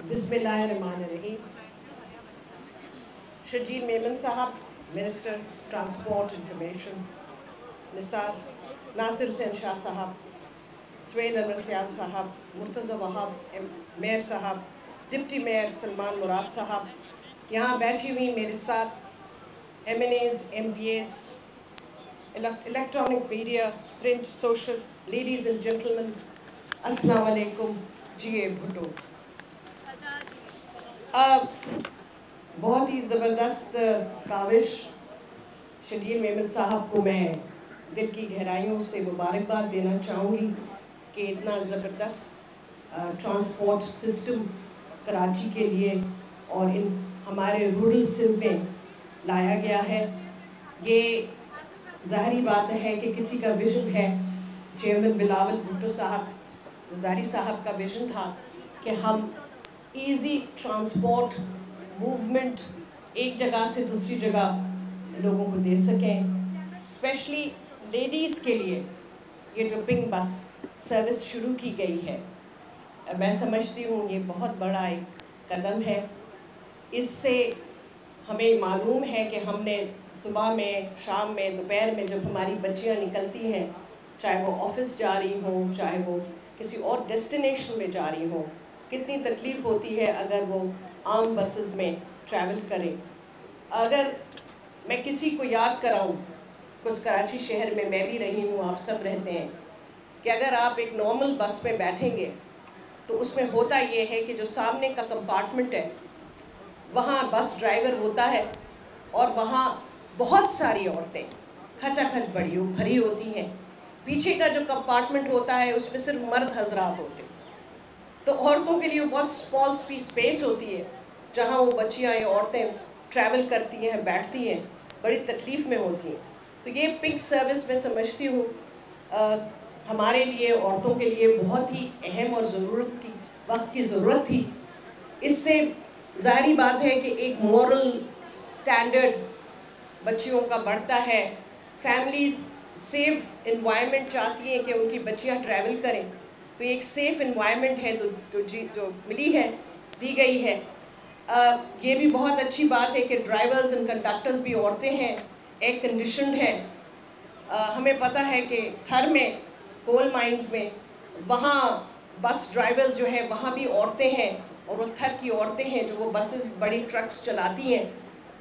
बिस्मिल्लाहिर्रहमानिर्रहीम। शर्जील मेमन साहब, minister transport information, Nasir Hussain Shah साहब, सुहेल अनवर सियाल साहब, मुर्तज़ा वहाब मेयर साहब, डिप्टी मेयर सलमान मुराद साहब, यहाँ बैठी हुई मेरे साथ MNAs, MPAs, electronic media, print, social, ladies and gentleman, अस्सलाम वालेकुम। GA भुट्टो। बहुत ही ज़बरदस्त काविश शर्जील मेमन साहब को मैं दिल की गहराइयों से मुबारकबाद देना चाहूँगी कि इतना ज़बरदस्त ट्रांसपोर्ट सिस्टम कराची के लिए और इन हमारे रूरल सिंध में लाया गया है। ये ज़ाहरी बात है कि किसी का विज़न है, चेयरमैन बिलावल भुट्टो साहब ज़रदारी साहब का विज़न था कि हम ईज़ी ट्रांसपोर्ट मूवमेंट एक जगह से दूसरी जगह लोगों को दे सकें। स्पेशली लेडीज़ के लिए ये जो पिंक बस सर्विस शुरू की गई है, मैं समझती हूँ ये बहुत बड़ा एक कदम है। इससे हमें मालूम है कि हमने सुबह में, शाम में, दोपहर में जब हमारी बच्चियाँ निकलती हैं, चाहे वो ऑफ़िस जा रही हों, चाहे वो किसी और डेस्टिनेशन में जा रही हों, कितनी तकलीफ़ होती है अगर वो आम बसेस में ट्रैवल करें। अगर मैं किसी को याद कराऊं, कुछ कराची शहर में मैं भी रही हूँ, आप सब रहते हैं, कि अगर आप एक नॉर्मल बस में बैठेंगे तो उसमें होता ये है कि जो सामने का कंपार्टमेंट है वहाँ बस ड्राइवर होता है और वहाँ बहुत सारी औरतें खचाखच भरी होती हैं। पीछे का जो कंपार्टमेंट होता है उसमें सिर्फ मर्द हजरात होते हैं, तो औरतों के लिए बहुत स्मॉल स्पेस होती है जहाँ वो बच्चियाँ या औरतें ट्रैवल करती हैं, बैठती हैं, बड़ी तकलीफ़ में होती हैं। तो ये पिंक सर्विस मैं समझती हूँ हमारे लिए, औरतों के लिए बहुत ही अहम और वक्त की ज़रूरत थी। इससे ज़ाहरी बात है कि एक मॉरल स्टैंडर्ड बच्चियों का बढ़ता है। फैमिलीज़ सेफ़ इन्वायरमेंट चाहती हैं कि उनकी बच्चियाँ ट्रैवल करें, तो एक सेफ़ इन्वायरमेंट है जो मिली है, दी गई है। ये भी बहुत अच्छी बात है कि ड्राइवर्स एंड कंडक्टर्स भी औरतें हैं, एयर कंडीशनड है। हमें पता है कि थर में, कोल माइंस में, वहाँ बस ड्राइवर्स जो है वहाँ भी औरतें हैं, और वो थर की औरतें हैं जो वो बसेस, बड़ी ट्रक्स चलाती हैं।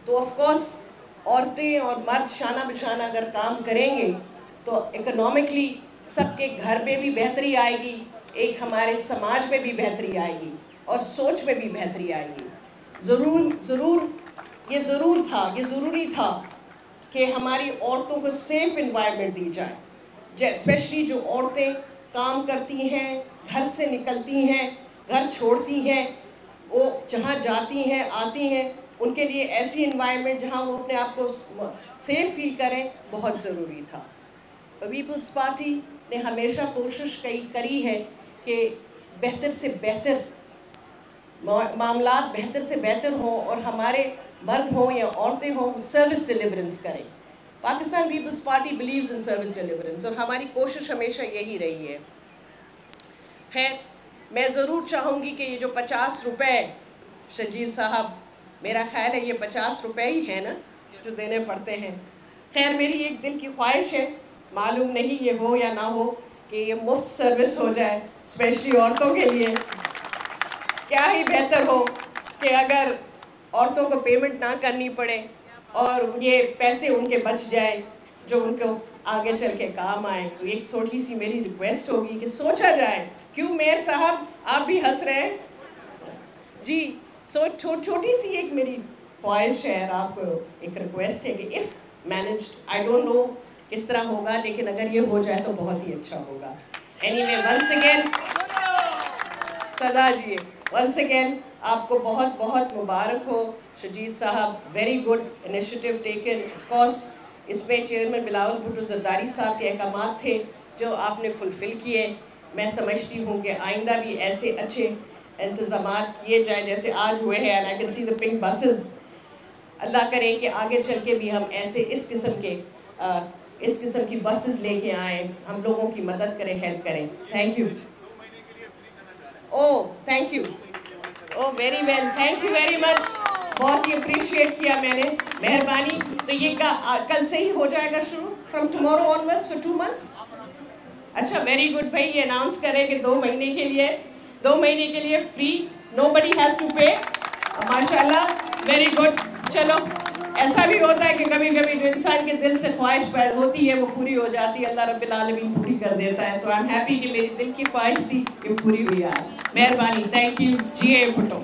तो ऑफ कोर्स औरतें और मर्द शाना बिशाना अगर काम करेंगे तो इकोनॉमिकली सबके घर में भी बेहतरी आएगी, एक हमारे समाज में भी बेहतरी आएगी और सोच में भी बेहतरी आएगी। ये ज़रूरी था कि हमारी औरतों को सेफ़ इन्वायरमेंट दी जाए। स्पेशली जो औरतें काम करती हैं, घर से निकलती हैं, घर छोड़ती हैं, वो जहाँ जाती हैं, आती हैं, उनके लिए ऐसी इन्वायरमेंट जहाँ वो अपने आप को सेफ़ फील करें, बहुत ज़रूरी था। पीपल्स पार्टी ने हमेशा कोशिश करी है कि बेहतर से बेहतर मामलात बेहतर से बेहतर हों और हमारे मर्द हों या औरतें हों सर्विस डिलीवरेंस करें। Pakistan Peoples Party believes in service deliverance और हमारी कोशिश हमेशा यही रही है। खैर, मैं ज़रूर चाहूँगी कि ये जो 50 रुपए शर्जील साहब, मेरा ख्याल है ये 50 रुपए ही है ना जो देने पड़ते हैं। खैर, मेरी एक दिल की ख्वाहिश है, मालूम नहीं ये हो या ना हो, कि ये मुफ्त सर्विस हो जाए, स्पेशली औरतों के लिए। क्या ही बेहतर हो कि अगर औरतों को पेमेंट ना करनी पड़े और ये पैसे उनके बच जाए जो उनको आगे चल के काम आए। तो एक छोटी सी मेरी रिक्वेस्ट होगी कि सोचा जाए। क्यों मेयर साहब, आप भी हंस रहे हैं जी? छोटी सी एक मेरी ख्वाहिश है, आपको एक रिक्वेस्ट है कि if managed, I don't know किस तरह होगा, लेकिन अगर ये हो जाए तो बहुत ही अच्छा होगा। एनीवे, वंस अगेन सदा जी, वंस अगेन आपको बहुत बहुत मुबारक हो शर्जील साहब। Very good initiative taken. Of course इसमें चेयरमैन बिलावल भुट्टो ज़रदारी साहब के अहकाम थे जो आपने फुलफ़िल किए। मैं समझती हूँ कि आइंदा भी ऐसे अच्छे इंतज़ामात किए जाएँ जैसे आज हुए हैं। I can see the pink buses. अल्लाह करे कि आगे चल के भी हम ऐसे इस किस्म की बसेस लेके आएँ, हम लोगों की मदद करें, हेल्प करें। Thank you. Oh, thank you. Oh, very well. Thank you very much. بہت ہی اپریشیٹ کیا میں نے. مہربانی. تو یہ کل سے ہی ہو جائے گا شروع؟ From tomorrow onwards for 2 months? اچھا, ویری گڈ بھائی. یہ اناؤنس کریں کہ 2 مہینے کے لیے free. Nobody has to pay. ماشاءاللہ, ویری گڈ. چلو, ایسا بھی ہوتا ہے کہ کبھی کبھی جو انسان کے دل سے خواہش پیدا ہوتی ہے وہ پوری ہو جاتی ہے. اللہ رب العالمین پوری کر دیتا ہے. تو I'm happy کہ میری دل کی خواہش تھی کہ پوری ہوئی آج. مہربانی. Thank you. جی اے بھٹو.